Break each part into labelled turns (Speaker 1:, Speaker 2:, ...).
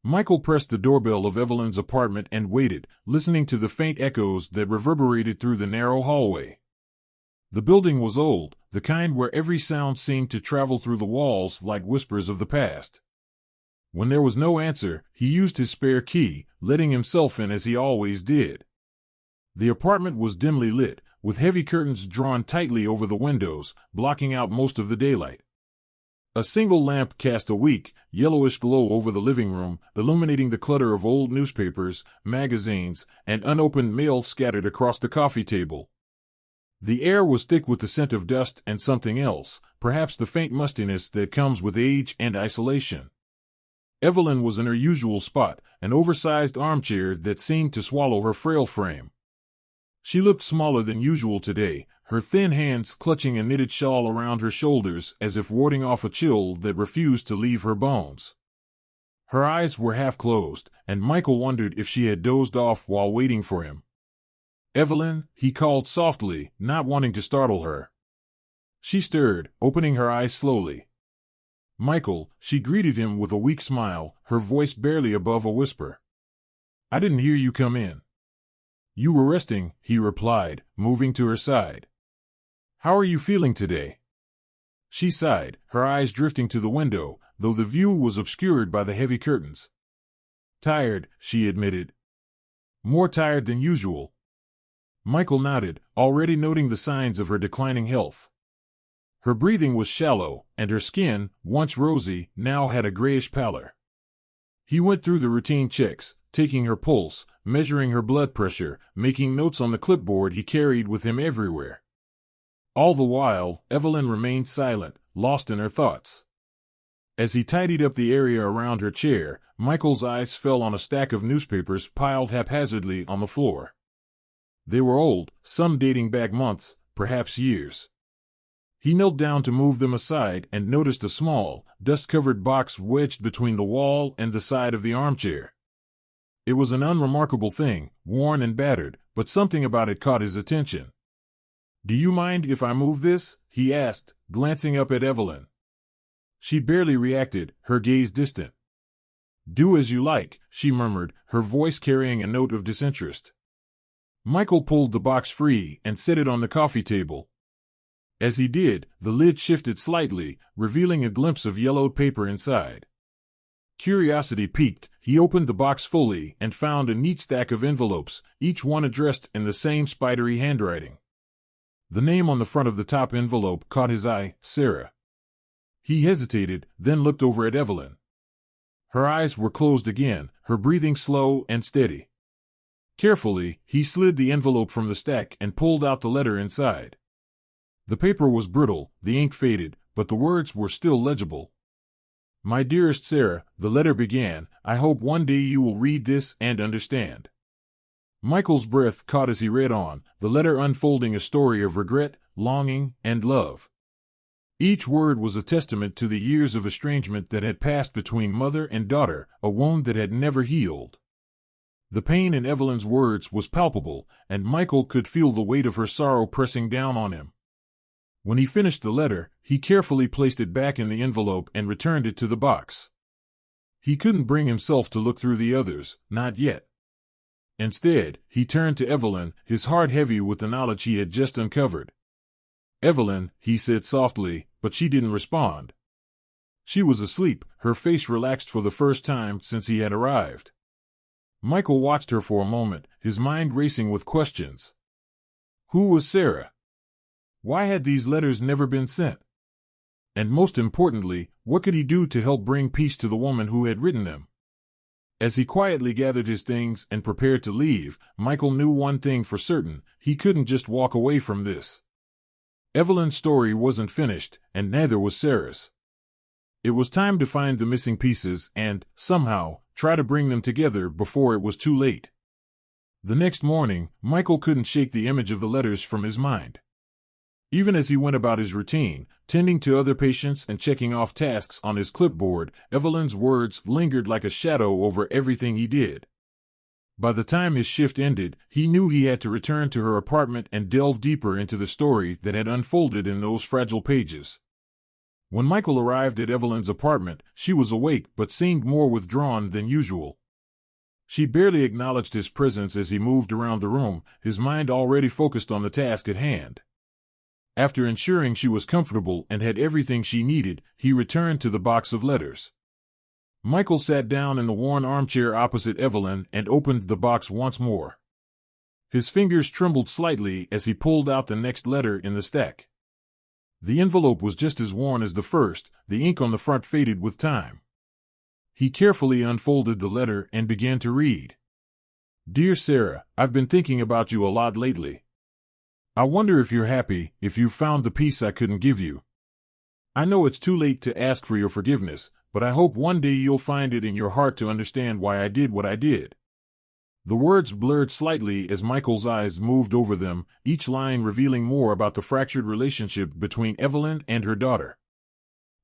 Speaker 1: Michael pressed the doorbell of Evelyn's apartment and waited, listening to the faint echoes that reverberated through the narrow hallway. The building was old, the kind where every sound seemed to travel through the walls like whispers of the past. When there was no answer, he used his spare key, letting himself in as he always did. The apartment was dimly lit, with heavy curtains drawn tightly over the windows, blocking out most of the daylight. A single lamp cast a weak, yellowish glow over the living room, illuminating the clutter of old newspapers, magazines, and unopened mail scattered across the coffee table. The air was thick with the scent of dust and something else, perhaps the faint mustiness that comes with age and isolation. Evelyn was in her usual spot, an oversized armchair that seemed to swallow her frail frame. She looked smaller than usual today, her thin hands clutching a knitted shawl around her shoulders as if warding off a chill that refused to leave her bones. Her eyes were half closed, and Michael wondered if she had dozed off while waiting for him. "Evelyn," he called softly, not wanting to startle her. She stirred, opening her eyes slowly. "Michael," she greeted him with a weak smile, her voice barely above a whisper. "I didn't hear you come in." "You were resting," he replied, moving to her side. "How are you feeling today?" She sighed, her eyes drifting to the window, though the view was obscured by the heavy curtains. "Tired," she admitted. "More tired than usual." Michael nodded, already noting the signs of her declining health. Her breathing was shallow, and her skin, once rosy, now had a grayish pallor. He went through the routine checks, taking her pulse, measuring her blood pressure, making notes on the clipboard he carried with him everywhere. All the while, Evelyn remained silent, lost in her thoughts. As he tidied up the area around her chair, Michael's eyes fell on a stack of newspapers piled haphazardly on the floor. They were old, some dating back months, perhaps years. He knelt down to move them aside and noticed a small, dust-covered box wedged between the wall and the side of the armchair. It was an unremarkable thing, worn and battered, but something about it caught his attention. "Do you mind if I move this?" he asked, glancing up at Evelyn. She barely reacted, her gaze distant. "Do as you like," she murmured, her voice carrying a note of disinterest. Michael pulled the box free and set it on the coffee table. As he did, the lid shifted slightly, revealing a glimpse of yellowed paper inside. Curiosity piqued, he opened the box fully and found a neat stack of envelopes, each one addressed in the same spidery handwriting. The name on the front of the top envelope caught his eye, Sarah. He hesitated, then looked over at Evelyn. Her eyes were closed again, her breathing slow and steady. Carefully, he slid the envelope from the stack and pulled out the letter inside. The paper was brittle, the ink faded, but the words were still legible. "My dearest Sarah," the letter began, "I hope one day you will read this and understand." Michael's breath caught as he read on, the letter unfolding a story of regret, longing, and love. Each word was a testament to the years of estrangement that had passed between mother and daughter, a wound that had never healed. The pain in Evelyn's words was palpable, and Michael could feel the weight of her sorrow pressing down on him. When he finished the letter, he carefully placed it back in the envelope and returned it to the box. He couldn't bring himself to look through the others, not yet. Instead, he turned to Evelyn, his heart heavy with the knowledge he had just uncovered. "Evelyn," he said softly, but she didn't respond. She was asleep, her face relaxed for the first time since he had arrived. Michael watched her for a moment, his mind racing with questions. Who was Sarah? Why had these letters never been sent? And most importantly, what could he do to help bring peace to the woman who had written them? As he quietly gathered his things and prepared to leave, Michael knew one thing for certain: he couldn't just walk away from this. Evelyn's story wasn't finished, and neither was Sarah's. It was time to find the missing pieces and, somehow, try to bring them together before it was too late. The next morning, Michael couldn't shake the image of the letters from his mind. Even as he went about his routine, tending to other patients and checking off tasks on his clipboard, Evelyn's words lingered like a shadow over everything he did. By the time his shift ended, he knew he had to return to her apartment and delve deeper into the story that had unfolded in those fragile pages. When Michael arrived at Evelyn's apartment, she was awake but seemed more withdrawn than usual. She barely acknowledged his presence as he moved around the room, his mind already focused on the task at hand. After ensuring she was comfortable and had everything she needed, he returned to the box of letters. Michael sat down in the worn armchair opposite Evelyn and opened the box once more. His fingers trembled slightly as he pulled out the next letter in the stack. The envelope was just as worn as the first, the ink on the front faded with time. He carefully unfolded the letter and began to read. Dear Sarah, I've been thinking about you a lot lately. I wonder if you're happy, if you've found the peace I couldn't give you. I know it's too late to ask for your forgiveness, but I hope one day you'll find it in your heart to understand why I did what I did. The words blurred slightly as Michael's eyes moved over them, each line revealing more about the fractured relationship between Evelyn and her daughter.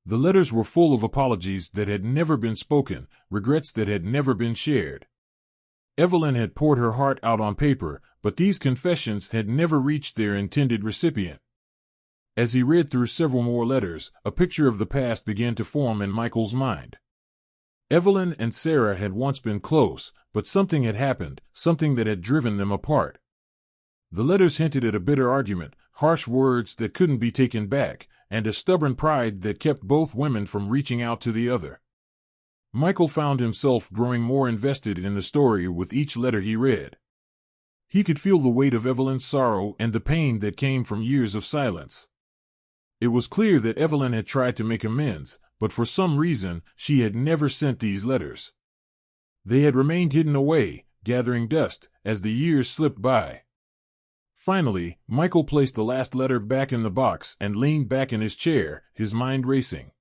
Speaker 1: The letters were full of apologies that had never been spoken, regrets that had never been shared. Evelyn had poured her heart out on paper, but these confessions had never reached their intended recipient. As he read through several more letters, a picture of the past began to form in Michael's mind. Evelyn and Sarah had once been close, but something had happened, something that had driven them apart. The letters hinted at a bitter argument, harsh words that couldn't be taken back, and a stubborn pride that kept both women from reaching out to the other. Michael found himself growing more invested in the story with each letter he read. He could feel the weight of Evelyn's sorrow and the pain that came from years of silence. It was clear that Evelyn had tried to make amends, but for some reason, she had never sent these letters. They had remained hidden away, gathering dust, as the years slipped by. Finally, Michael placed the last letter back in the box and leaned back in his chair, his mind racing.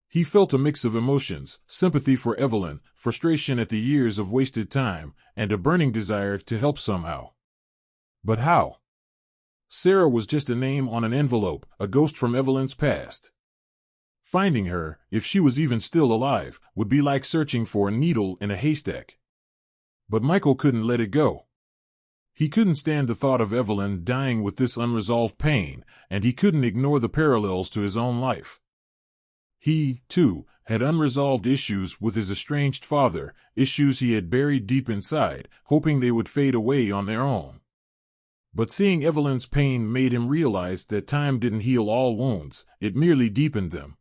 Speaker 1: He felt a mix of emotions, sympathy for Evelyn, frustration at the years of wasted time, and a burning desire to help somehow. But how? Sarah was just a name on an envelope, a ghost from Evelyn's past. Finding her, if she was even still alive, would be like searching for a needle in a haystack. But Michael couldn't let it go. He couldn't stand the thought of Evelyn dying with this unresolved pain, and he couldn't ignore the parallels to his own life. He, too, had unresolved issues with his estranged father, issues he had buried deep inside, hoping they would fade away on their own. But seeing Evelyn's pain made him realize that time didn't heal all wounds, it merely deepened them.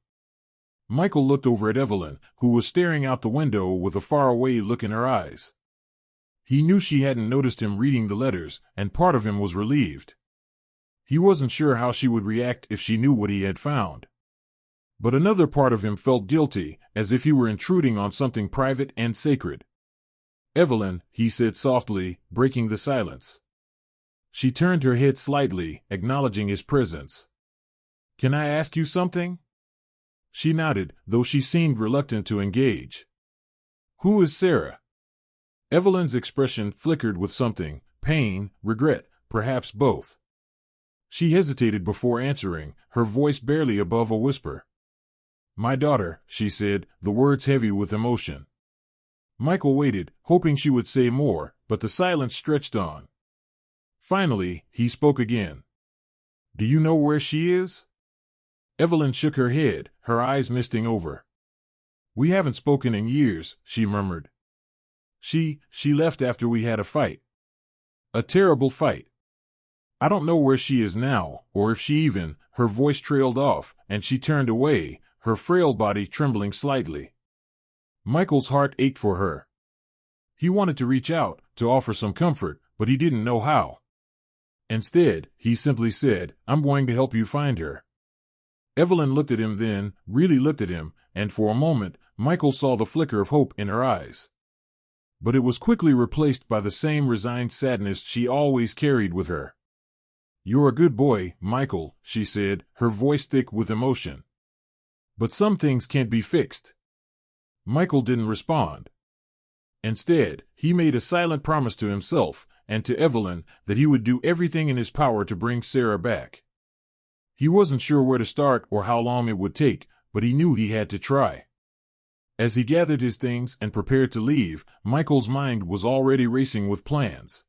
Speaker 1: Michael looked over at Evelyn, who was staring out the window with a faraway look in her eyes. He knew she hadn't noticed him reading the letters, and part of him was relieved. He wasn't sure how she would react if she knew what he had found. But another part of him felt guilty, as if he were intruding on something private and sacred. Evelyn, he said softly, breaking the silence. She turned her head slightly, acknowledging his presence. Can I ask you something? She nodded, though she seemed reluctant to engage. Who is Sarah? Evelyn's expression flickered with something, pain, regret, perhaps both. She hesitated before answering, her voice barely above a whisper. My daughter, she said, the words heavy with emotion. Michael waited, hoping she would say more, but the silence stretched on. Finally, he spoke again. Do you know where she is? Evelyn shook her head, her eyes misting over. We haven't spoken in years, she murmured. She left after we had a fight. A terrible fight. I don't know where she is now, or if she even, her voice trailed off, and she turned away, her frail body trembling slightly. Michael's heart ached for her. He wanted to reach out, to offer some comfort, but he didn't know how. Instead, he simply said, I'm going to help you find her. Evelyn looked at him then, really looked at him, and for a moment, Michael saw the flicker of hope in her eyes. But it was quickly replaced by the same resigned sadness she always carried with her. You're a good boy, Michael, she said, her voice thick with emotion. But some things can't be fixed. Michael didn't respond. Instead, he made a silent promise to himself, and to Evelyn, that he would do everything in his power to bring Sarah back. He wasn't sure where to start or how long it would take, but he knew he had to try. As he gathered his things and prepared to leave, Michael's mind was already racing with plans.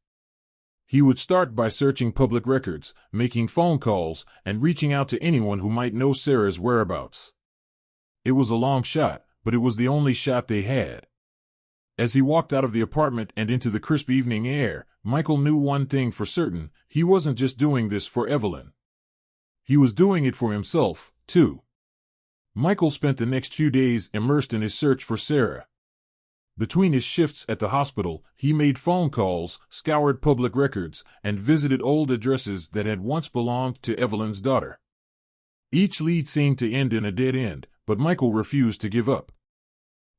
Speaker 1: He would start by searching public records, making phone calls, and reaching out to anyone who might know Sarah's whereabouts. It was a long shot, but it was the only shot they had. As he walked out of the apartment and into the crisp evening air, Michael knew one thing for certain: he wasn't just doing this for Evelyn. He was doing it for himself, too. Michael spent the next few days immersed in his search for Sarah. Between his shifts at the hospital, he made phone calls, scoured public records, and visited old addresses that had once belonged to Evelyn's daughter. Each lead seemed to end in a dead end, but Michael refused to give up.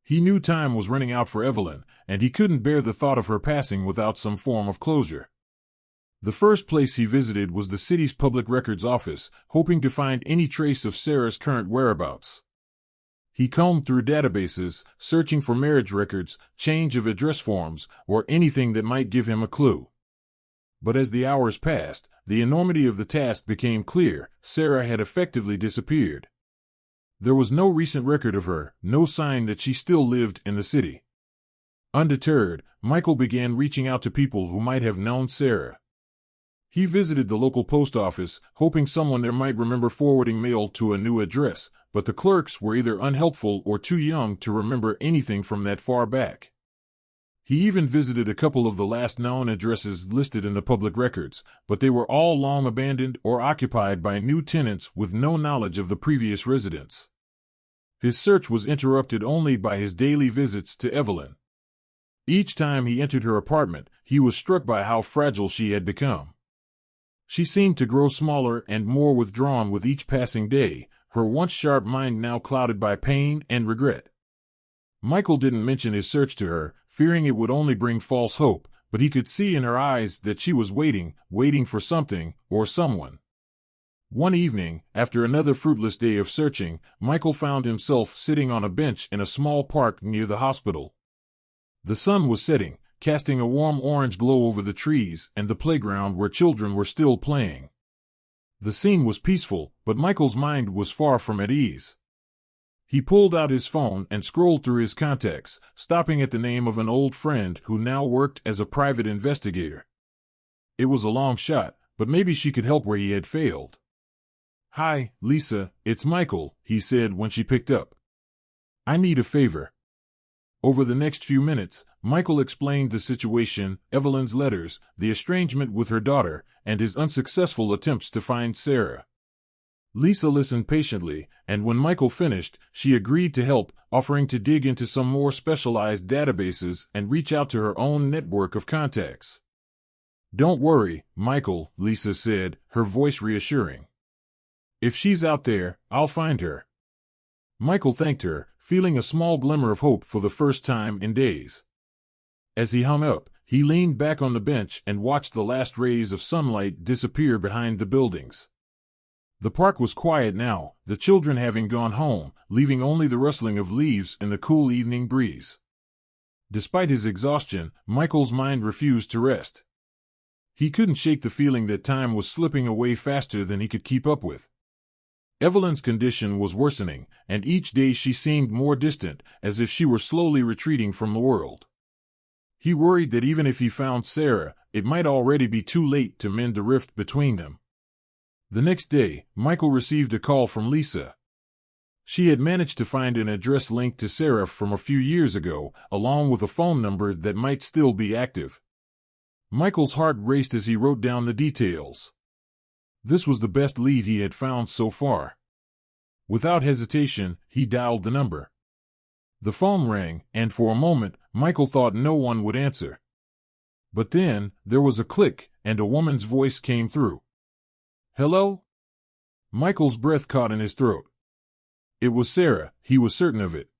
Speaker 1: He knew time was running out for Evelyn, and he couldn't bear the thought of her passing without some form of closure. The first place he visited was the city's public records office, hoping to find any trace of Sarah's current whereabouts. He combed through databases, searching for marriage records, change of address forms, or anything that might give him a clue. But as the hours passed, the enormity of the task became clear: Sarah had effectively disappeared. There was no recent record of her, no sign that she still lived in the city. Undeterred, Michael began reaching out to people who might have known Sarah. He visited the local post office, hoping someone there might remember forwarding mail to a new address, but the clerks were either unhelpful or too young to remember anything from that far back. He even visited a couple of the last known addresses listed in the public records, but they were all long abandoned or occupied by new tenants with no knowledge of the previous residents. His search was interrupted only by his daily visits to Evelyn. Each time he entered her apartment, he was struck by how fragile she had become. She seemed to grow smaller and more withdrawn with each passing day, her once sharp mind now clouded by pain and regret. Michael didn't mention his search to her, fearing it would only bring false hope, but he could see in her eyes that she was waiting for something or someone. One evening, after another fruitless day of searching, Michael found himself sitting on a bench in a small park near the hospital. The sun was setting, casting a warm orange glow over the trees and the playground where children were still playing. The scene was peaceful, but Michael's mind was far from at ease. He pulled out his phone and scrolled through his contacts, stopping at the name of an old friend who now worked as a private investigator. It was a long shot, but maybe she could help where he had failed. "Hi, Lisa, it's Michael," he said when she picked up. "I need a favor." Over the next few minutes, Michael explained the situation: Evelyn's letters, the estrangement with her daughter, and his unsuccessful attempts to find Sarah. Lisa listened patiently, and when Michael finished, she agreed to help, offering to dig into some more specialized databases and reach out to her own network of contacts. "Don't worry, Michael," Lisa said, her voice reassuring. "If she's out there, I'll find her." Michael thanked her, feeling a small glimmer of hope for the first time in days. As he hung up, he leaned back on the bench and watched the last rays of sunlight disappear behind the buildings. The park was quiet now, the children having gone home, leaving only the rustling of leaves in the cool evening breeze. Despite his exhaustion, Michael's mind refused to rest. He couldn't shake the feeling that time was slipping away faster than he could keep up with. Evelyn's condition was worsening, and each day she seemed more distant, as if she were slowly retreating from the world. He worried that even if he found Sarah, it might already be too late to mend the rift between them. The next day, Michael received a call from Lisa. She had managed to find an address linked to Sarah from a few years ago, along with a phone number that might still be active. Michael's heart raced as he wrote down the details. This was the best lead he had found so far. Without hesitation, he dialed the number. The phone rang, and for a moment, Michael thought no one would answer. But then, there was a click, and a woman's voice came through. "Hello?" Michael's breath caught in his throat. It was Sarah, he was certain of it.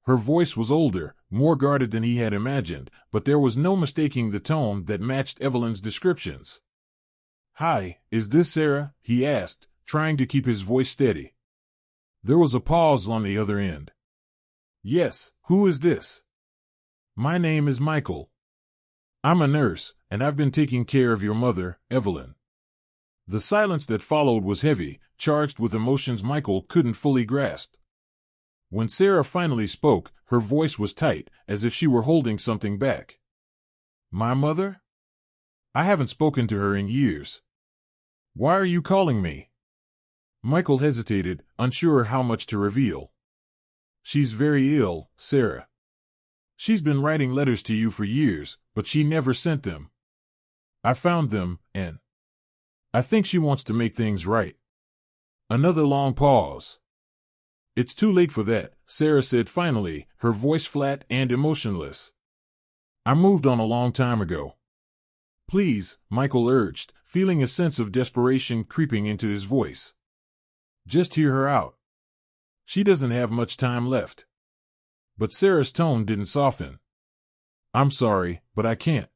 Speaker 1: Her voice was older, more guarded than he had imagined, but there was no mistaking the tone that matched Evelyn's descriptions. "Hi, is this Sarah?" he asked, trying to keep his voice steady. There was a pause on the other end. "Yes, who is this?" "My name is Michael. I'm a nurse, and I've been taking care of your mother, Evelyn." The silence that followed was heavy, charged with emotions Michael couldn't fully grasp. When Sarah finally spoke, her voice was tight, as if she were holding something back. "My mother? I haven't spoken to her in years. Why are you calling me? Michael hesitated, unsure how much to reveal. She's very ill, Sarah. She's been writing letters to you for years, but she never sent them. I found them, and I think she wants to make things right. Another long pause. It's too late for that, Sarah said finally, her voice flat and emotionless. I moved on a long time ago. Please, Michael urged, feeling a sense of desperation creeping into his voice. Just hear her out. She doesn't have much time left. But Sarah's tone didn't soften. I'm sorry, but I can't.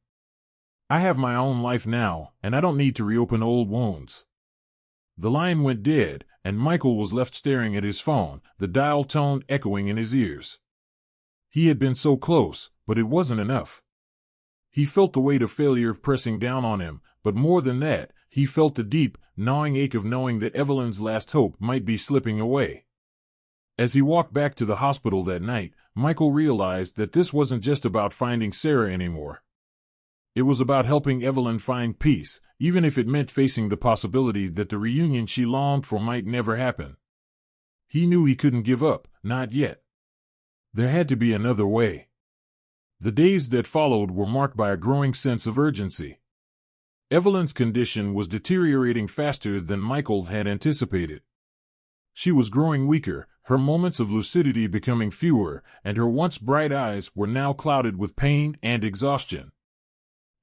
Speaker 1: I have my own life now, and I don't need to reopen old wounds. The line went dead, and Michael was left staring at his phone, the dial tone echoing in his ears. He had been so close, but it wasn't enough. He felt the weight of failure pressing down on him, but more than that, he felt the deep, gnawing ache of knowing that Evelyn's last hope might be slipping away. As he walked back to the hospital that night, Michael realized that this wasn't just about finding Sarah anymore. It was about helping Evelyn find peace, even if it meant facing the possibility that the reunion she longed for might never happen. He knew he couldn't give up, not yet. There had to be another way. The days that followed were marked by a growing sense of urgency. Evelyn's condition was deteriorating faster than Michael had anticipated. She was growing weaker, her moments of lucidity becoming fewer, and her once bright eyes were now clouded with pain and exhaustion.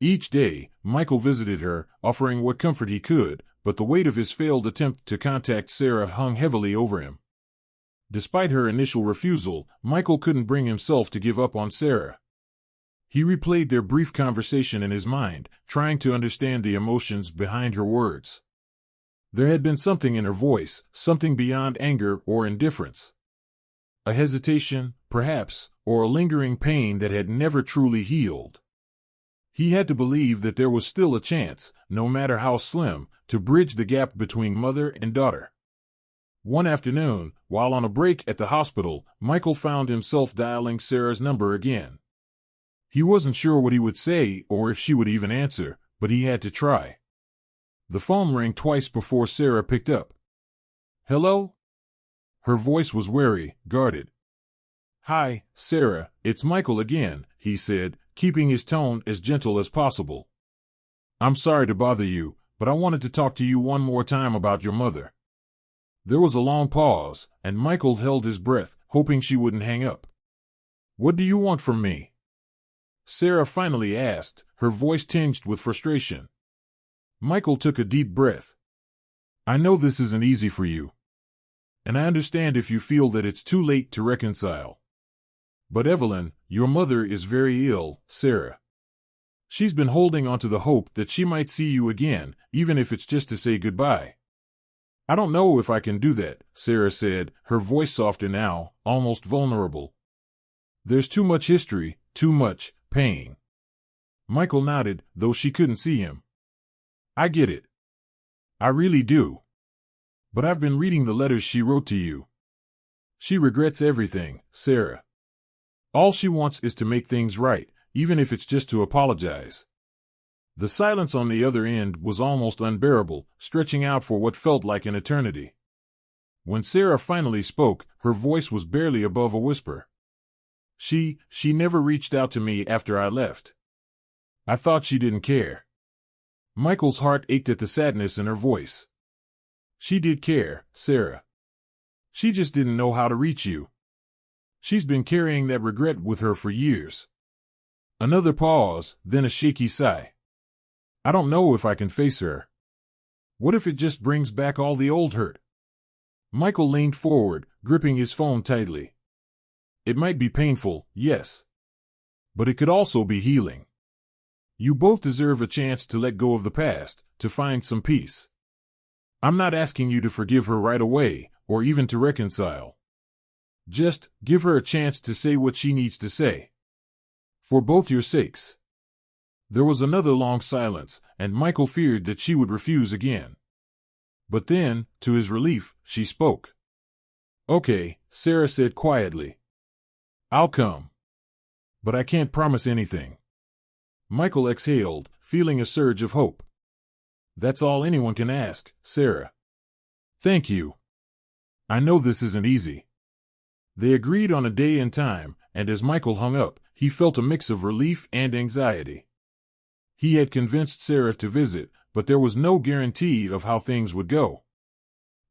Speaker 1: Each day, Michael visited her, offering what comfort he could, but the weight of his failed attempt to contact Sarah hung heavily over him. Despite her initial refusal, Michael couldn't bring himself to give up on Sarah. He replayed their brief conversation in his mind, trying to understand the emotions behind her words. There had been something in her voice, something beyond anger or indifference. A hesitation, perhaps, or a lingering pain that had never truly healed. He had to believe that there was still a chance, no matter how slim, to bridge the gap between mother and daughter. One afternoon, while on a break at the hospital, Michael found himself dialing Sarah's number again. He wasn't sure what he would say or if she would even answer, but he had to try. The phone rang twice before Sarah picked up. Hello? Her voice was wary, guarded. Hi, Sarah, it's Michael again, he said, keeping his tone as gentle as possible. I'm sorry to bother you, but I wanted to talk to you one more time about your mother. There was a long pause, and Michael held his breath, hoping she wouldn't hang up. What do you want from me? Sarah finally asked, her voice tinged with frustration. Michael took a deep breath. I know this isn't easy for you. And I understand if you feel that it's too late to reconcile. But Evelyn, your mother is very ill, Sarah. She's been holding on to the hope that she might see you again, even if it's just to say goodbye. I don't know if I can do that, Sarah said, her voice softer now, almost vulnerable. There's too much history, too much pain. Michael nodded, though she couldn't see him. I get it. I really do. But I've been reading the letters she wrote to you. She regrets everything, Sarah. All she wants is to make things right, even if it's just to apologize. The silence on the other end was almost unbearable, stretching out for what felt like an eternity. When Sarah finally spoke, her voice was barely above a whisper. She never reached out to me after I left. I thought she didn't care. Michael's heart ached at the sadness in her voice. She did care, Sarah. She just didn't know how to reach you. She's been carrying that regret with her for years. Another pause, then a shaky sigh. I don't know if I can face her. What if it just brings back all the old hurt? Michael leaned forward, gripping his phone tightly. It might be painful, yes. But it could also be healing. You both deserve a chance to let go of the past, to find some peace. I'm not asking you to forgive her right away, or even to reconcile. Just give her a chance to say what she needs to say. For both your sakes. There was another long silence, and Michael feared that she would refuse again. But then, to his relief, she spoke. Okay, Sarah said quietly. I'll come. But I can't promise anything. Michael exhaled, feeling a surge of hope. That's all anyone can ask, Sarah. Thank you. I know this isn't easy. They agreed on a day and time, and as Michael hung up, he felt a mix of relief and anxiety. He had convinced Sarah to visit, but there was no guarantee of how things would go.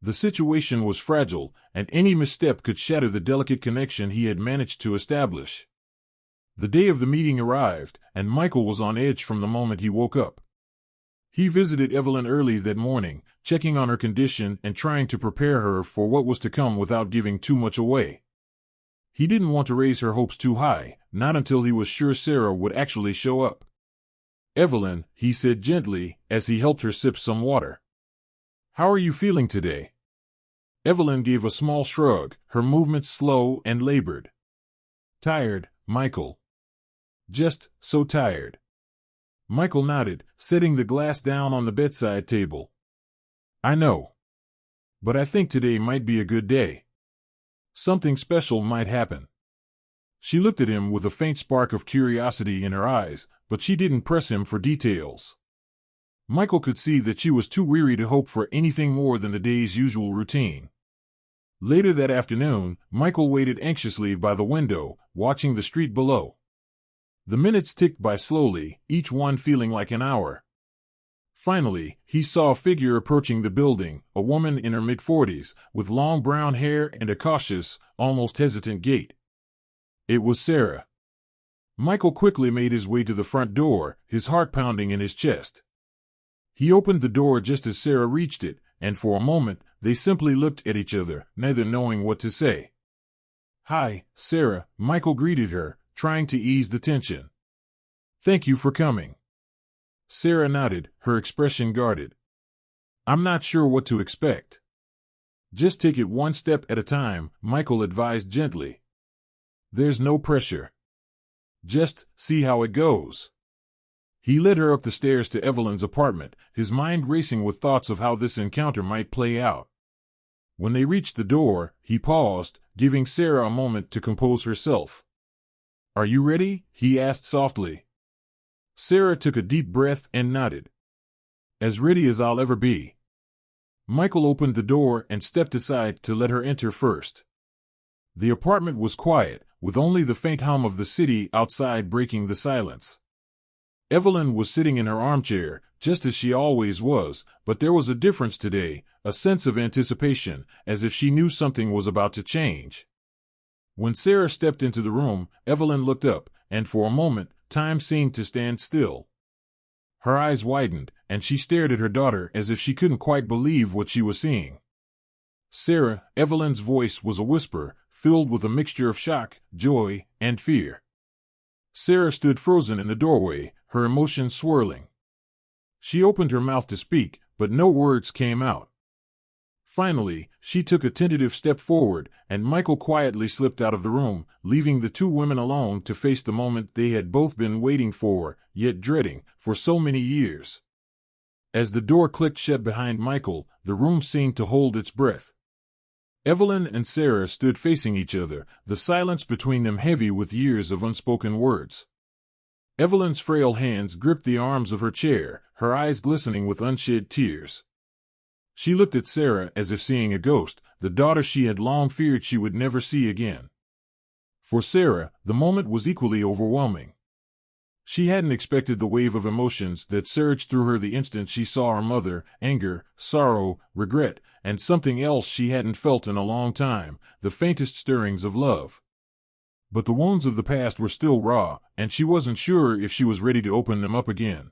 Speaker 1: The situation was fragile, and any misstep could shatter the delicate connection he had managed to establish. The day of the meeting arrived, and Michael was on edge from the moment he woke up. He visited Evelyn early that morning, checking on her condition and trying to prepare her for what was to come without giving too much away. He didn't want to raise her hopes too high, not until he was sure Sarah would actually show up. "Evelyn," he said gently, as he helped her sip some water. "How are you feeling today?" Evelyn gave a small shrug, her movements slow and labored. "Tired, Michael. Just so tired." Michael nodded, setting the glass down on the bedside table. "I know. But I think today might be a good day. Something special might happen." She looked at him with a faint spark of curiosity in her eyes, but she didn't press him for details. Michael could see that she was too weary to hope for anything more than the day's usual routine. Later that afternoon, Michael waited anxiously by the window, watching the street below. The minutes ticked by slowly, each one feeling like an hour. Finally, he saw a figure approaching the building, a woman in her mid-40s, with long brown hair and a cautious, almost hesitant gait. It was Sarah. Michael quickly made his way to the front door, his heart pounding in his chest. He opened the door just as Sarah reached it, and for a moment, they simply looked at each other, neither knowing what to say. "Hi, Sarah," Michael greeted her, trying to ease the tension. "Thank you for coming." Sarah nodded, her expression guarded. "I'm not sure what to expect." "Just take it one step at a time," Michael advised gently. "There's no pressure. Just see how it goes." He led her up the stairs to Evelyn's apartment, his mind racing with thoughts of how this encounter might play out. When they reached the door, he paused, giving Sarah a moment to compose herself. "Are you ready?" he asked softly. Sarah took a deep breath and nodded. "As ready as I'll ever be." Michael opened the door and stepped aside to let her enter first. The apartment was quiet, with only the faint hum of the city outside breaking the silence. Evelyn was sitting in her armchair, just as she always was, but there was a difference today, a sense of anticipation, as if she knew something was about to change. When Sarah stepped into the room, Evelyn looked up, and for a moment, time seemed to stand still. Her eyes widened, and she stared at her daughter as if she couldn't quite believe what she was seeing. "Sarah," Evelyn's voice was a whisper, filled with a mixture of shock, joy, and fear. Sarah stood frozen in the doorway, her emotions swirling. She opened her mouth to speak, but no words came out. Finally, she took a tentative step forward, and Michael quietly slipped out of the room, leaving the two women alone to face the moment they had both been waiting for, yet dreading, for so many years. As the door clicked shut behind Michael, the room seemed to hold its breath. Evelyn and Sarah stood facing each other, the silence between them heavy with years of unspoken words. Evelyn's frail hands gripped the arms of her chair, her eyes glistening with unshed tears. She looked at Sarah as if seeing a ghost, the daughter she had long feared she would never see again. For Sarah, the moment was equally overwhelming. She hadn't expected the wave of emotions that surged through her the instant she saw her mother: anger, sorrow, regret, and something else she hadn't felt in a long time, the faintest stirrings of love. But the wounds of the past were still raw, and she wasn't sure if she was ready to open them up again.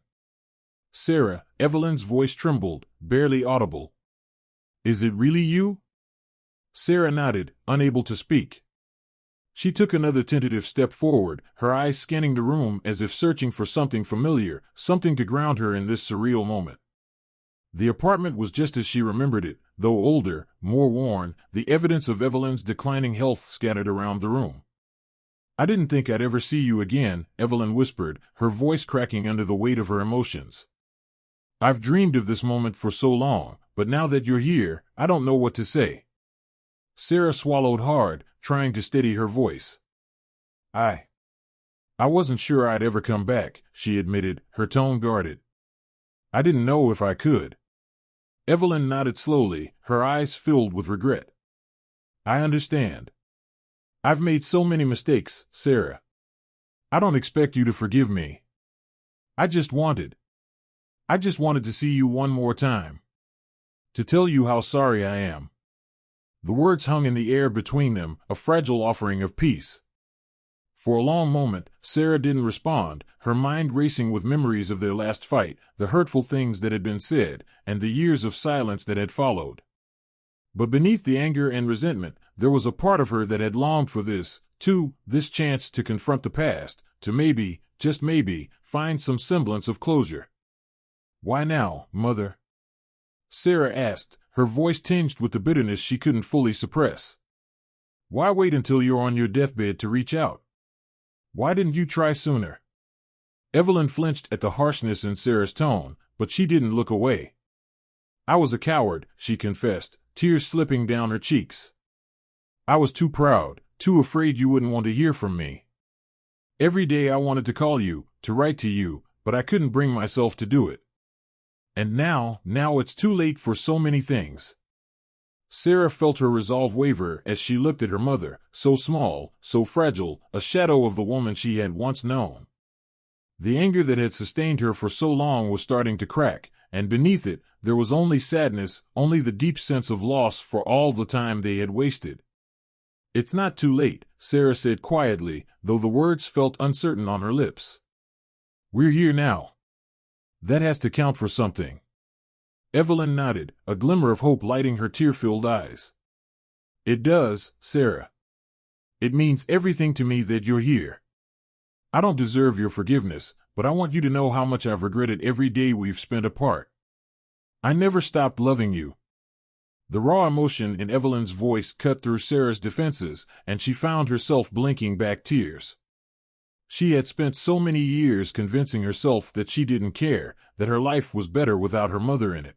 Speaker 1: "Sarah," Evelyn's voice trembled, barely audible. "Is it really you?" Sarah nodded, unable to speak. She took another tentative step forward, her eyes scanning the room as if searching for something familiar, something to ground her in this surreal moment. The apartment was just as she remembered it, though older, more worn, the evidence of Evelyn's declining health scattered around the room. "I didn't think I'd ever see you again," Evelyn whispered, her voice cracking under the weight of her emotions. "I've dreamed of this moment for so long, but now that you're here, I don't know what to say." Sarah swallowed hard, trying to steady her voice. I wasn't sure I'd ever come back, she admitted, her tone guarded. I didn't know if I could. Evelyn nodded slowly, her eyes filled with regret. I understand. I've made so many mistakes, Sarah. I don't expect you to forgive me. I just wanted to see you one more time. To tell you how sorry I am. The words hung in the air between them, a fragile offering of peace. For a long moment, Sarah didn't respond, her mind racing with memories of their last fight, the hurtful things that had been said, and the years of silence that had followed. But beneath the anger and resentment, there was a part of her that had longed for this, too, this chance to confront the past, to maybe, just maybe, find some semblance of closure. Why now, Mother? Sarah asked, her voice tinged with the bitterness she couldn't fully suppress. Why wait until you're on your deathbed to reach out? Why didn't you try sooner? Evelyn flinched at the harshness in Sarah's tone, but she didn't look away. I was a coward, she confessed, tears slipping down her cheeks. I was too proud, too afraid you wouldn't want to hear from me. Every day I wanted to call you, to write to you, but I couldn't bring myself to do it. And now it's too late for so many things. Sarah felt her resolve waver as she looked at her mother, so small, so fragile, a shadow of the woman she had once known. The anger that had sustained her for so long was starting to crack, and beneath it, there was only sadness, only the deep sense of loss for all the time they had wasted. It's not too late, Sarah said quietly, though the words felt uncertain on her lips. We're here now. That has to count for something. Evelyn nodded, a glimmer of hope lighting her tear-filled eyes. It does, Sarah. It means everything to me that you're here. I don't deserve your forgiveness, but I want you to know how much I've regretted every day we've spent apart. I never stopped loving you. The raw emotion in Evelyn's voice cut through Sarah's defenses, and she found herself blinking back tears. She had spent so many years convincing herself that she didn't care, that her life was better without her mother in it.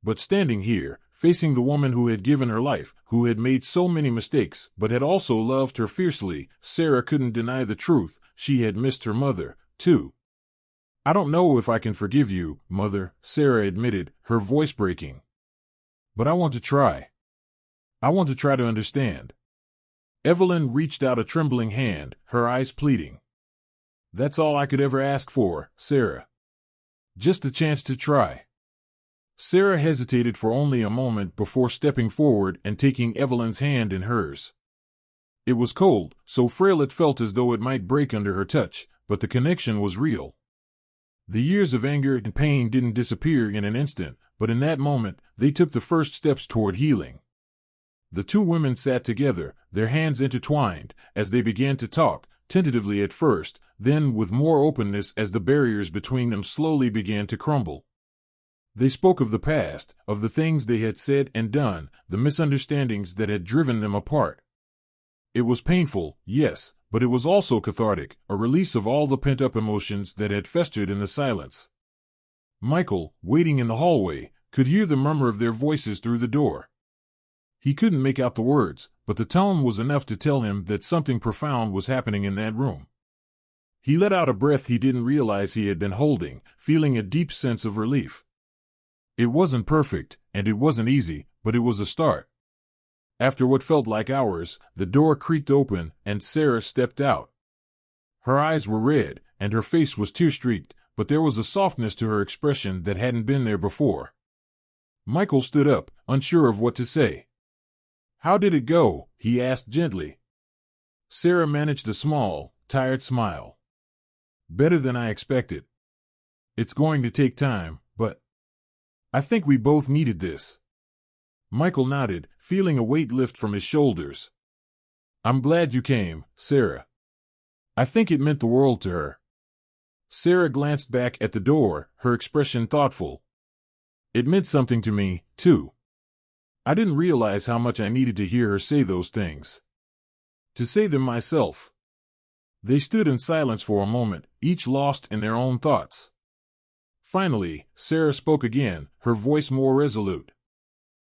Speaker 1: But standing here, facing the woman who had given her life, who had made so many mistakes, but had also loved her fiercely, Sarah couldn't deny the truth, she had missed her mother, too. I don't know if I can forgive you, Mother, Sarah admitted, her voice breaking. But I want to try. I want to try to understand. Evelyn reached out a trembling hand, her eyes pleading. That's all I could ever ask for, Sarah. Just a chance to try. Sarah hesitated for only a moment before stepping forward and taking Evelyn's hand in hers. It was cold, so frail it felt as though it might break under her touch, but the connection was real. The years of anger and pain didn't disappear in an instant, but in that moment, they took the first steps toward healing. The two women sat together, their hands intertwined, as they began to talk, tentatively at first, then with more openness as the barriers between them slowly began to crumble. They spoke of the past, of the things they had said and done, the misunderstandings that had driven them apart. It was painful, yes, but it was also cathartic, a release of all the pent-up emotions that had festered in the silence. Michael, waiting in the hallway, could hear the murmur of their voices through the door. He couldn't make out the words, but the tone was enough to tell him that something profound was happening in that room. He let out a breath he didn't realize he had been holding, feeling a deep sense of relief. It wasn't perfect, and it wasn't easy, but it was a start. After what felt like hours, the door creaked open, and Sarah stepped out. Her eyes were red, and her face was tear-streaked, but there was a softness to her expression that hadn't been there before. Michael stood up, unsure of what to say. How did it go? He asked gently. Sarah managed a small, tired smile. Better than I expected. It's going to take time, but I think we both needed this. Michael nodded, feeling a weight lift from his shoulders. I'm glad you came, Sarah. I think it meant the world to her. Sarah glanced back at the door, her expression thoughtful. It meant something to me, too. I didn't realize how much I needed to hear her say those things. To say them myself. They stood in silence for a moment, each lost in their own thoughts. Finally, Sarah spoke again, her voice more resolute.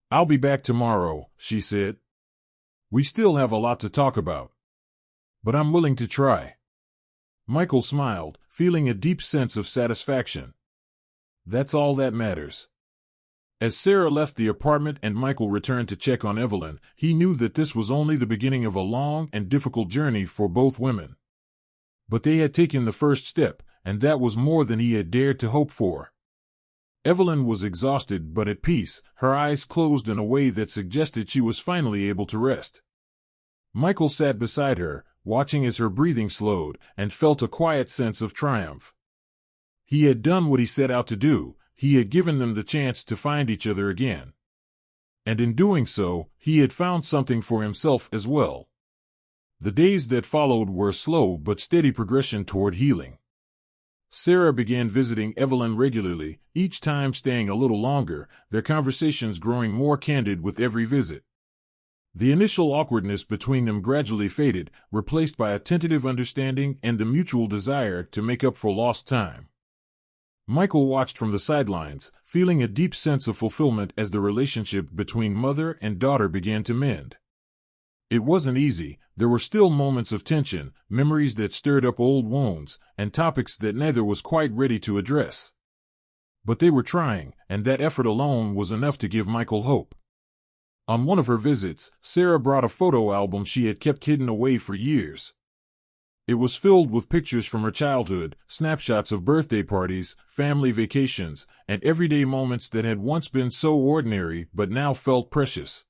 Speaker 1: I'll be back tomorrow, she said. We still have a lot to talk about. But I'm willing to try. Michael smiled, feeling a deep sense of satisfaction. That's all that matters. As Sarah left the apartment and Michael returned to check on Evelyn, he knew that this was only the beginning of a long and difficult journey for both women. But they had taken the first step, and that was more than he had dared to hope for. Evelyn was exhausted but at peace, her eyes closed in a way that suggested she was finally able to rest. Michael sat beside her, watching as her breathing slowed, and felt a quiet sense of triumph. He had done what he set out to do, he had given them the chance to find each other again. And in doing so, he had found something for himself as well. The days that followed were a slow but steady progression toward healing. Sarah began visiting Evelyn regularly, each time staying a little longer, their conversations growing more candid with every visit. The initial awkwardness between them gradually faded, replaced by a tentative understanding and the mutual desire to make up for lost time. Michael watched from the sidelines, feeling a deep sense of fulfillment as the relationship between mother and daughter began to mend. It wasn't easy, there were still moments of tension, memories that stirred up old wounds, and topics that neither was quite ready to address. But they were trying, and that effort alone was enough to give Michael hope. On one of her visits, Sarah brought a photo album she had kept hidden away for years. It was filled with pictures from her childhood, snapshots of birthday parties, family vacations, and everyday moments that had once been so ordinary but now felt precious.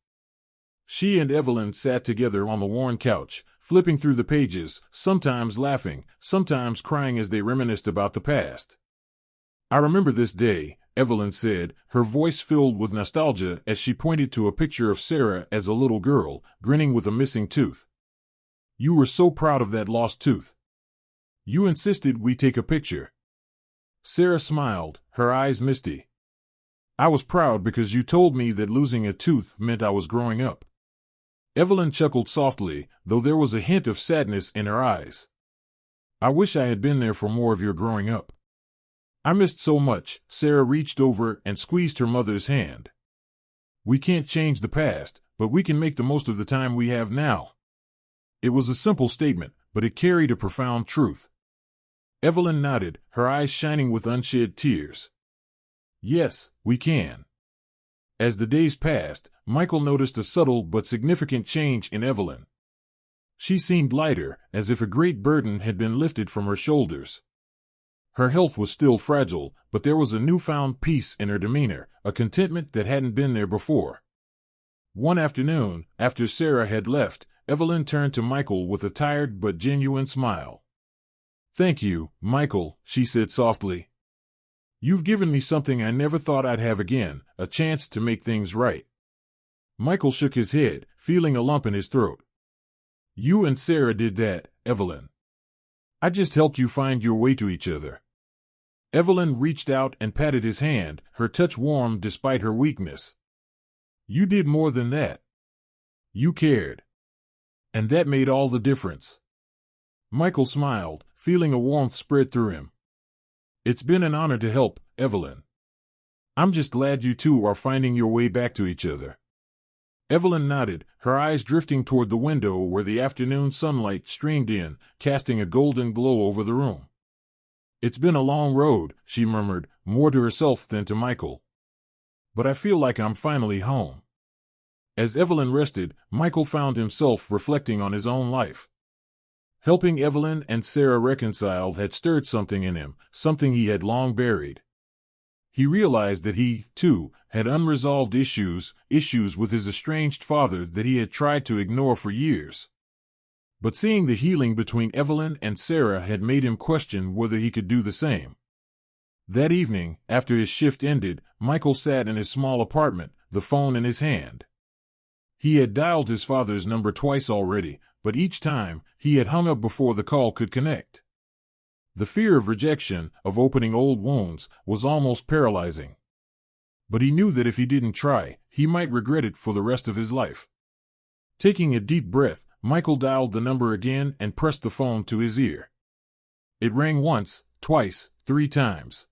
Speaker 1: She and Evelyn sat together on the worn couch, flipping through the pages, sometimes laughing, sometimes crying as they reminisced about the past. "I remember this day," Evelyn said, her voice filled with nostalgia as she pointed to a picture of Sarah as a little girl, grinning with a missing tooth. "You were so proud of that lost tooth. You insisted we take a picture." Sarah smiled, her eyes misty. "I was proud because you told me that losing a tooth meant I was growing up." Evelyn chuckled softly, though there was a hint of sadness in her eyes. "I wish I had been there for more of your growing up. I missed so much." Sarah reached over and squeezed her mother's hand. "We can't change the past, but we can make the most of the time we have now." It was a simple statement, but it carried a profound truth. Evelyn nodded, her eyes shining with unshed tears. "Yes, we can." As the days passed, Michael noticed a subtle but significant change in Evelyn. She seemed lighter, as if a great burden had been lifted from her shoulders. Her health was still fragile, but there was a newfound peace in her demeanor, a contentment that hadn't been there before. One afternoon, after Sarah had left, Evelyn turned to Michael with a tired but genuine smile. "Thank you, Michael," she said softly. "You've given me something I never thought I'd have again, a chance to make things right." Michael shook his head, feeling a lump in his throat. "You and Sarah did that, Evelyn. I just helped you find your way to each other." Evelyn reached out and patted his hand, her touch warm despite her weakness. "You did more than that. You cared. And that made all the difference." Michael smiled, feeling a warmth spread through him. "It's been an honor to help, Evelyn. I'm just glad you two are finding your way back to each other." Evelyn nodded, her eyes drifting toward the window where the afternoon sunlight streamed in, casting a golden glow over the room. "It's been a long road," she murmured, more to herself than to Michael. "But I feel like I'm finally home." As Evelyn rested, Michael found himself reflecting on his own life. Helping Evelyn and Sarah reconcile had stirred something in him, something he had long buried. He realized that he, too, had unresolved issues with his estranged father that he had tried to ignore for years. But seeing the healing between Evelyn and Sarah had made him question whether he could do the same. That evening, after his shift ended, Michael sat in his small apartment, the phone in his hand. He had dialed his father's number twice already, but each time, he had hung up before the call could connect. The fear of rejection, of opening old wounds, was almost paralyzing. But he knew that if he didn't try, he might regret it for the rest of his life. Taking a deep breath, Michael dialed the number again and pressed the phone to his ear. It rang once, twice, 3 times.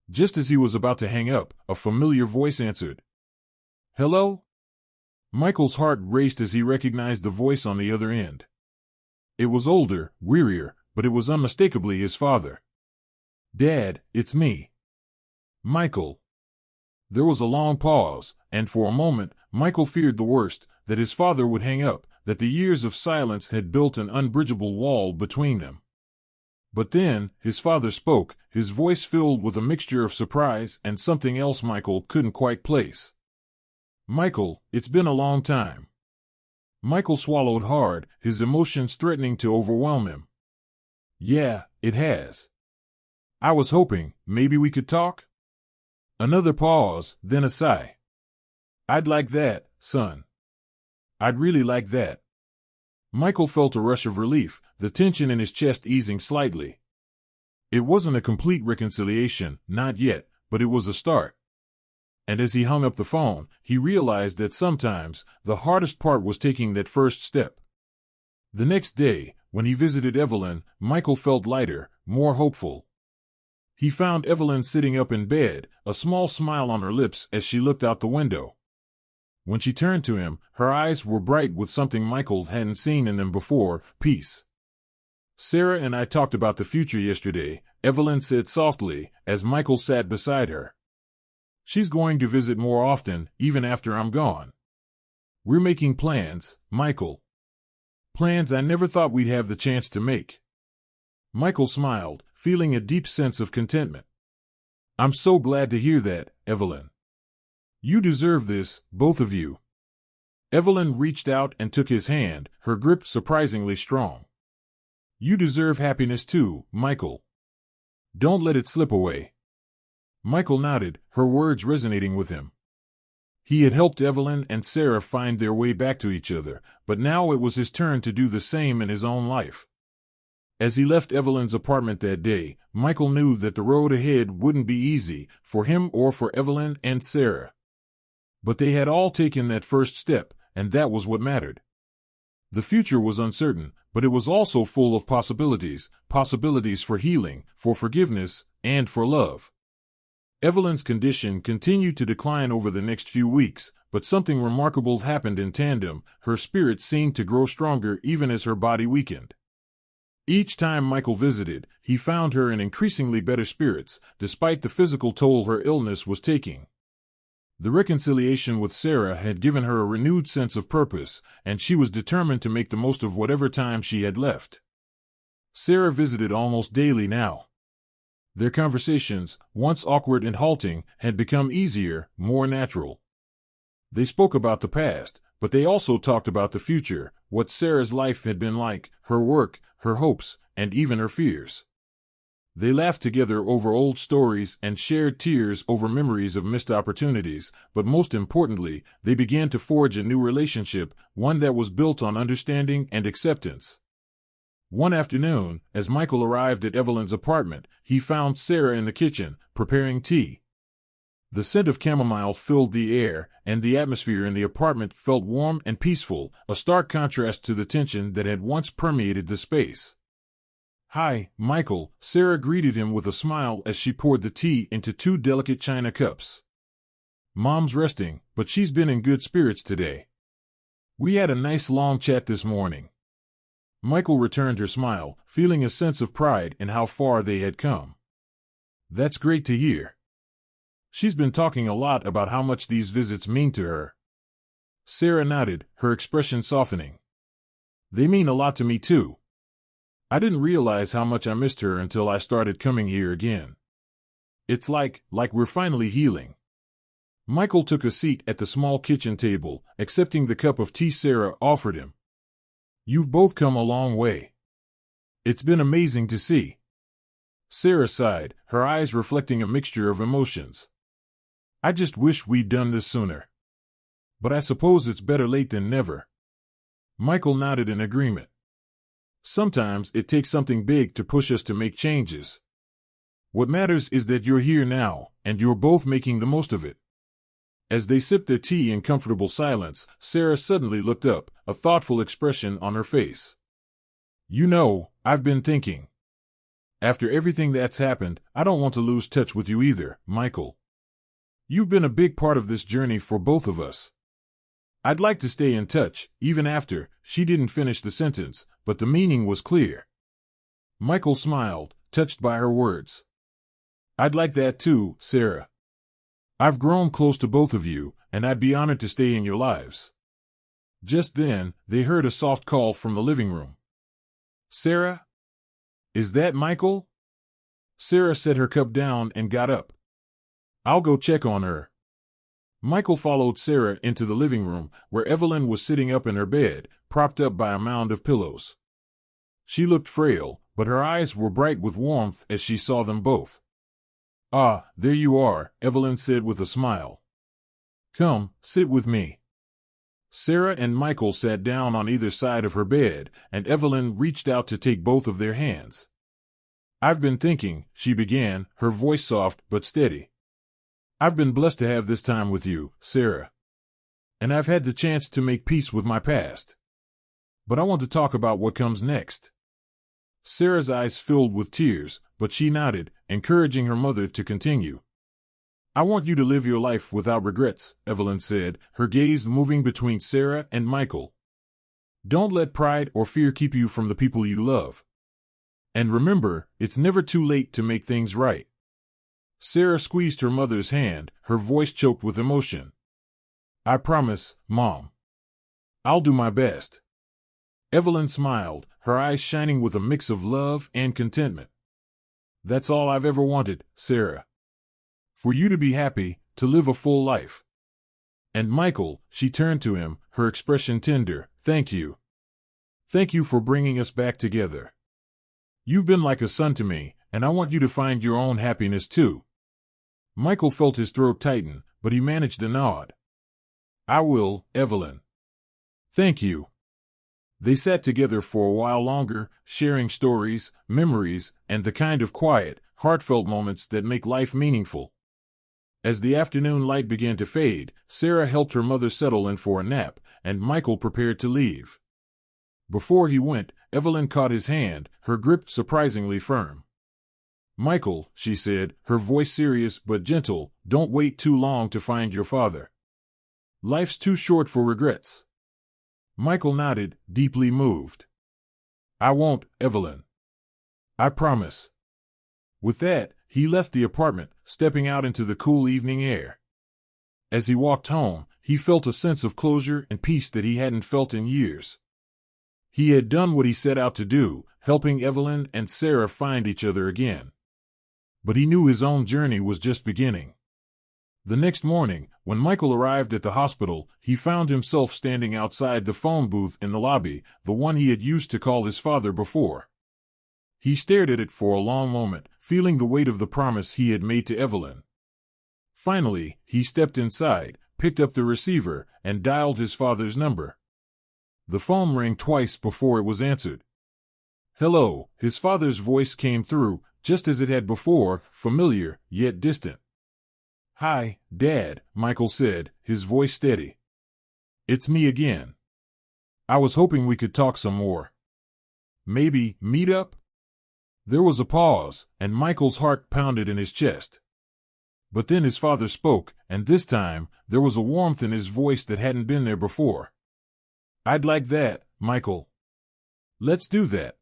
Speaker 1: Just as he was about to hang up, a familiar voice answered. "Hello?" Michael's heart raced as he recognized the voice on the other end. It was older, wearier, but it was unmistakably his father. "Dad, it's me. Michael." There was a long pause, and for a moment, Michael feared the worst, that his father would hang up, that the years of silence had built an unbridgeable wall between them. But then, his father spoke, his voice filled with a mixture of surprise and something else Michael couldn't quite place. "Michael, it's been a long time." Michael swallowed hard, his emotions threatening to overwhelm him. "Yeah, it has. I was hoping, maybe we could talk?" Another pause, then a sigh. "I'd like that, son. I'd really like that." Michael felt a rush of relief, the tension in his chest easing slightly. It wasn't a complete reconciliation, not yet, but it was a start. And as he hung up the phone, he realized that sometimes the hardest part was taking that first step. The next day, when he visited Evelyn, Michael felt lighter, more hopeful. He found Evelyn sitting up in bed, a small smile on her lips as she looked out the window. When she turned to him, her eyes were bright with something Michael hadn't seen in them before: peace. "Sarah and I talked about the future yesterday," Evelyn said softly, as Michael sat beside her. "She's going to visit more often, even after I'm gone. We're making plans, Michael. Plans I never thought we'd have the chance to make." Michael smiled, feeling a deep sense of contentment. "I'm so glad to hear that, Evelyn. You deserve this, both of you." Evelyn reached out and took his hand, her grip surprisingly strong. "You deserve happiness too, Michael. Don't let it slip away." Michael nodded, her words resonating with him. He had helped Evelyn and Sarah find their way back to each other, but now it was his turn to do the same in his own life. As he left Evelyn's apartment that day, Michael knew that the road ahead wouldn't be easy, for him or for Evelyn and Sarah. But they had all taken that first step, and that was what mattered. The future was uncertain, but it was also full of possibilities, possibilities for healing, for forgiveness, and for love. Evelyn's condition continued to decline over the next few weeks, but something remarkable happened in tandem. Her spirit seemed to grow stronger even as her body weakened. Each time Michael visited, he found her in increasingly better spirits, despite the physical toll her illness was taking. The reconciliation with Sarah had given her a renewed sense of purpose, and she was determined to make the most of whatever time she had left. Sarah visited almost daily now. Their conversations, once awkward and halting, had become easier, more natural. They spoke about the past, but they also talked about the future, what Sarah's life had been like, her work, her hopes, and even her fears. They laughed together over old stories and shared tears over memories of missed opportunities, but most importantly, they began to forge a new relationship, one that was built on understanding and acceptance. One afternoon, as Michael arrived at Evelyn's apartment, he found Sarah in the kitchen, preparing tea. The scent of chamomile filled the air, and the atmosphere in the apartment felt warm and peaceful, a stark contrast to the tension that had once permeated the space. "Hi, Michael," Sarah greeted him with a smile as she poured the tea into 2 delicate china cups. "Mom's resting, but she's been in good spirits today. We had a nice long chat this morning." Michael returned her smile, feeling a sense of pride in how far they had come. "That's great to hear. She's been talking a lot about how much these visits mean to her." Sarah nodded, her expression softening. "They mean a lot to me too. I didn't realize how much I missed her until I started coming here again. It's like we're finally healing." Michael took a seat at the small kitchen table, accepting the cup of tea Sarah offered him. "You've both come a long way. It's been amazing to see." Sarah sighed, her eyes reflecting a mixture of emotions. "I just wish we'd done this sooner. But I suppose it's better late than never." Michael nodded in agreement. "Sometimes it takes something big to push us to make changes. What matters is that you're here now, and you're both making the most of it." As they sipped their tea in comfortable silence, Sarah suddenly looked up, a thoughtful expression on her face. "You know, I've been thinking. After everything that's happened, I don't want to lose touch with you either, Michael. You've been a big part of this journey for both of us. I'd like to stay in touch, even after." She didn't finish the sentence, but the meaning was clear. Michael smiled, touched by her words. I'd like that too, Sarah. I've grown close to both of you, and I'd be honored to stay in your lives. Just then, they heard a soft call from the living room. Sarah? Is that Michael? Sarah set her cup down and got up. I'll go check on her. Michael followed Sarah into the living room, where Evelyn was sitting up in her bed, propped up by a mound of pillows. She looked frail, but her eyes were bright with warmth as she saw them both. Ah, there you are, Evelyn said with a smile. Come, sit with me. Sarah and Michael sat down on either side of her bed, and Evelyn reached out to take both of their hands. I've been thinking, she began, her voice soft but steady. I've been blessed to have this time with you, Sarah. And I've had the chance to make peace with my past. But I want to talk about what comes next. Sarah's eyes filled with tears, but she nodded, encouraging her mother to continue. I want you to live your life without regrets, Evelyn said, her gaze moving between Sarah and Michael. Don't let pride or fear keep you from the people you love. And remember, it's never too late to make things right. Sarah squeezed her mother's hand, her voice choked with emotion. I promise, Mom. I'll do my best. Evelyn smiled, her eyes shining with a mix of love and contentment. That's all I've ever wanted, Sarah. For you to be happy, to live a full life. And Michael, she turned to him, her expression tender, thank you. Thank you for bringing us back together. You've been like a son to me, and I want you to find your own happiness too. Michael felt his throat tighten, but he managed a nod. I will, Evelyn. Thank you. They sat together for a while longer, sharing stories, memories, and the kind of quiet, heartfelt moments that make life meaningful. As the afternoon light began to fade, Sarah helped her mother settle in for a nap, and Michael prepared to leave. Before he went, Evelyn caught his hand, her grip surprisingly firm. Michael, she said, her voice serious but gentle, don't wait too long to find your father. Life's too short for regrets. Michael nodded, deeply moved. I won't, Evelyn. I promise. With that, he left the apartment, stepping out into the cool evening air. As he walked home, he felt a sense of closure and peace that he hadn't felt in years. He had done what he set out to do, helping Evelyn and Sarah find each other again. But he knew his own journey was just beginning. The next morning, when Michael arrived at the hospital, he found himself standing outside the phone booth in the lobby, the one he had used to call his father before. He stared at it for a long moment, feeling the weight of the promise he had made to Evelyn. Finally, he stepped inside, picked up the receiver, and dialed his father's number. The phone rang twice before it was answered. Hello, his father's voice came through, just as it had before, familiar, yet distant. Hi, Dad, Michael said, his voice steady. It's me again. I was hoping we could talk some more. Maybe meet up? There was a pause, and Michael's heart pounded in his chest. But then his father spoke, and this time, there was a warmth in his voice that hadn't been there before. I'd like that, Michael. Let's do that.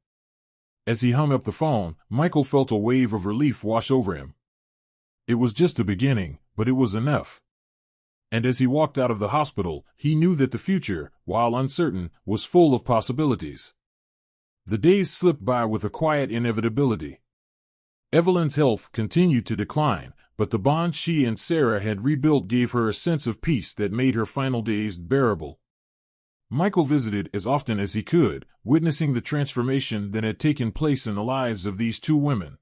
Speaker 1: As he hung up the phone, Michael felt a wave of relief wash over him. It was just the beginning, but it was enough. And as he walked out of the hospital, he knew that the future, while uncertain, was full of possibilities. The days slipped by with a quiet inevitability. Evelyn's health continued to decline, but the bond she and Sarah had rebuilt gave her a sense of peace that made her final days bearable. Michael visited as often as he could, witnessing the transformation that had taken place in the lives of these two women.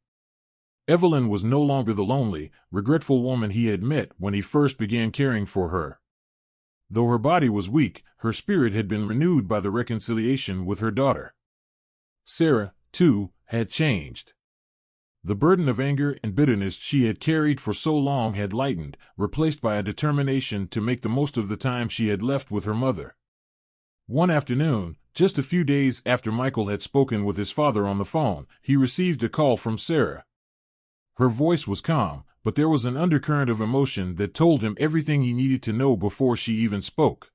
Speaker 1: Evelyn was no longer the lonely, regretful woman he had met when he first began caring for her. Though her body was weak, her spirit had been renewed by the reconciliation with her daughter. Sarah, too, had changed. The burden of anger and bitterness she had carried for so long had lightened, replaced by a determination to make the most of the time she had left with her mother. One afternoon, just a few days after Michael had spoken with his father on the phone, he received a call from Sarah. Her voice was calm, but there was an undercurrent of emotion that told him everything he needed to know before she even spoke.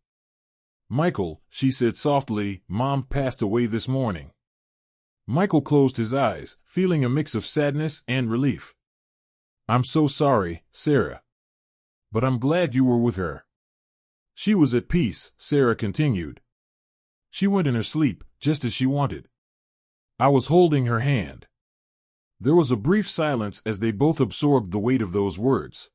Speaker 1: Michael, she said softly, Mom passed away this morning. Michael closed his eyes, feeling a mix of sadness and relief. "I'm so sorry, Sarah. But I'm glad you were with her." "She was at peace," Sarah continued. "She went in her sleep, just as she wanted. I was holding her hand." There was a brief silence as they both absorbed the weight of those words.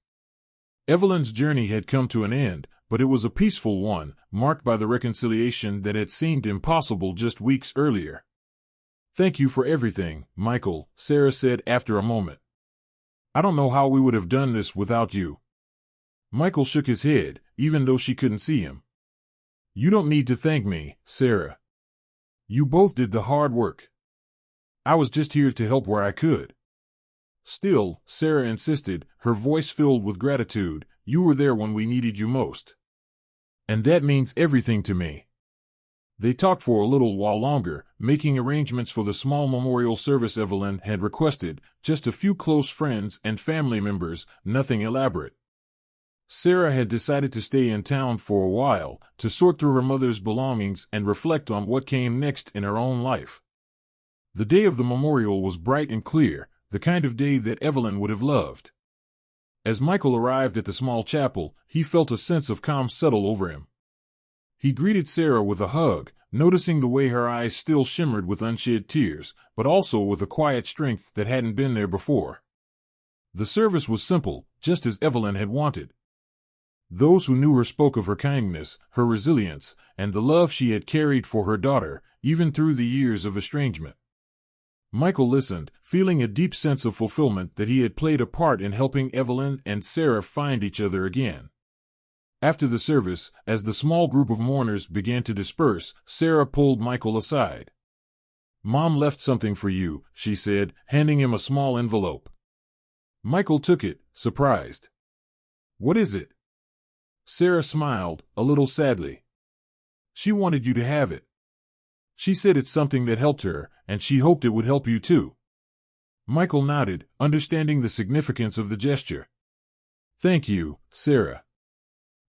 Speaker 1: Evelyn's journey had come to an end, but it was a peaceful one, marked by the reconciliation that had seemed impossible just weeks earlier. "Thank you for everything, Michael," Sarah said after a moment. "I don't know how we would have done this without you." Michael shook his head, even though she couldn't see him. "You don't need to thank me, Sarah. You both did the hard work. I was just here to help where I could." "Still," Sarah insisted, her voice filled with gratitude, "you were there when we needed you most. And that means everything to me." They talked for a little while longer, making arrangements for the small memorial service Evelyn had requested, just a few close friends and family members, nothing elaborate. Sarah had decided to stay in town for a while, to sort through her mother's belongings and reflect on what came next in her own life. The day of the memorial was bright and clear, the kind of day that Evelyn would have loved. As Michael arrived at the small chapel, he felt a sense of calm settle over him. He greeted Sarah with a hug, noticing the way her eyes still shimmered with unshed tears, but also with a quiet strength that hadn't been there before. The service was simple, just as Evelyn had wanted. Those who knew her spoke of her kindness, her resilience, and the love she had carried for her daughter, even through the years of estrangement. Michael listened, feeling a deep sense of fulfillment that he had played a part in helping Evelyn and Sarah find each other again. After the service, as the small group of mourners began to disperse, Sarah pulled Michael aside. "Mom left something for you," she said, handing him a small envelope. Michael took it, surprised. "What is it?" Sarah smiled, a little sadly. "She wanted you to have it. She said it's something that helped her, and she hoped it would help you too." Michael nodded, understanding the significance of the gesture. "Thank you, Sarah."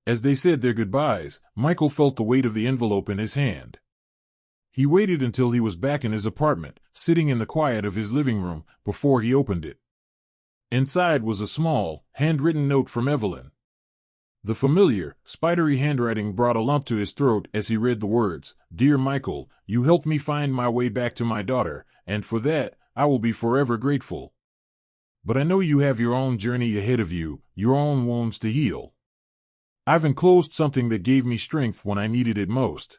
Speaker 1: As they said their goodbyes, Michael felt the weight of the envelope in his hand. He waited until he was back in his apartment, sitting in the quiet of his living room, before he opened it. Inside was a small, handwritten note from Evelyn. The familiar, spidery handwriting brought a lump to his throat as he read the words, "Dear Michael, you helped me find my way back to my daughter, and for that, I will be forever grateful. But I know you have your own journey ahead of you, your own wounds to heal. I've enclosed something that gave me strength when I needed it most.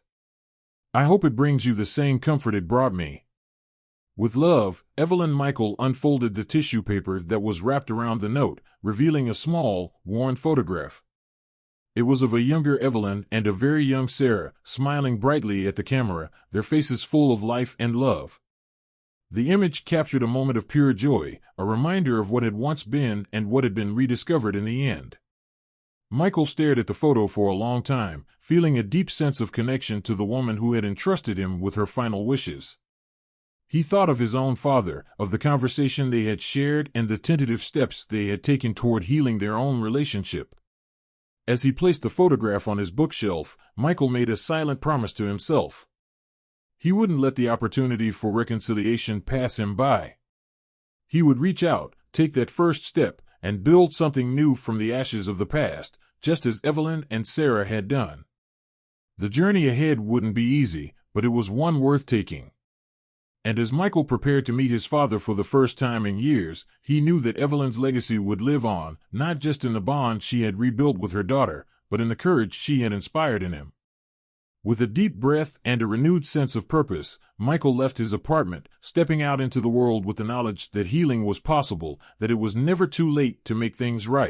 Speaker 1: I hope it brings you the same comfort it brought me. With love." Evelyn. Michael unfolded the tissue paper that was wrapped around the note, revealing a small, worn photograph. It was of a younger Evelyn and a very young Sarah, smiling brightly at the camera, their faces full of life and love. The image captured a moment of pure joy, a reminder of what had once been and what had been rediscovered in the end. Michael stared at the photo for a long time, feeling a deep sense of connection to the woman who had entrusted him with her final wishes. He thought of his own father, of the conversation they had shared and the tentative steps they had taken toward healing their own relationship. As he placed the photograph on his bookshelf, Michael made a silent promise to himself. He wouldn't let the opportunity for reconciliation pass him by. He would reach out, take that first step, and build something new from the ashes of the past, just as Evelyn and Sarah had done. The journey ahead wouldn't be easy, but it was one worth taking. And as Michael prepared to meet his father for the first time in years, he knew that Evelyn's legacy would live on, not just in the bond she had rebuilt with her daughter, but in the courage she had inspired in him. With a deep breath and a renewed sense of purpose, Michael left his apartment, stepping out into the world with the knowledge that healing was possible, that it was never too late to make things right.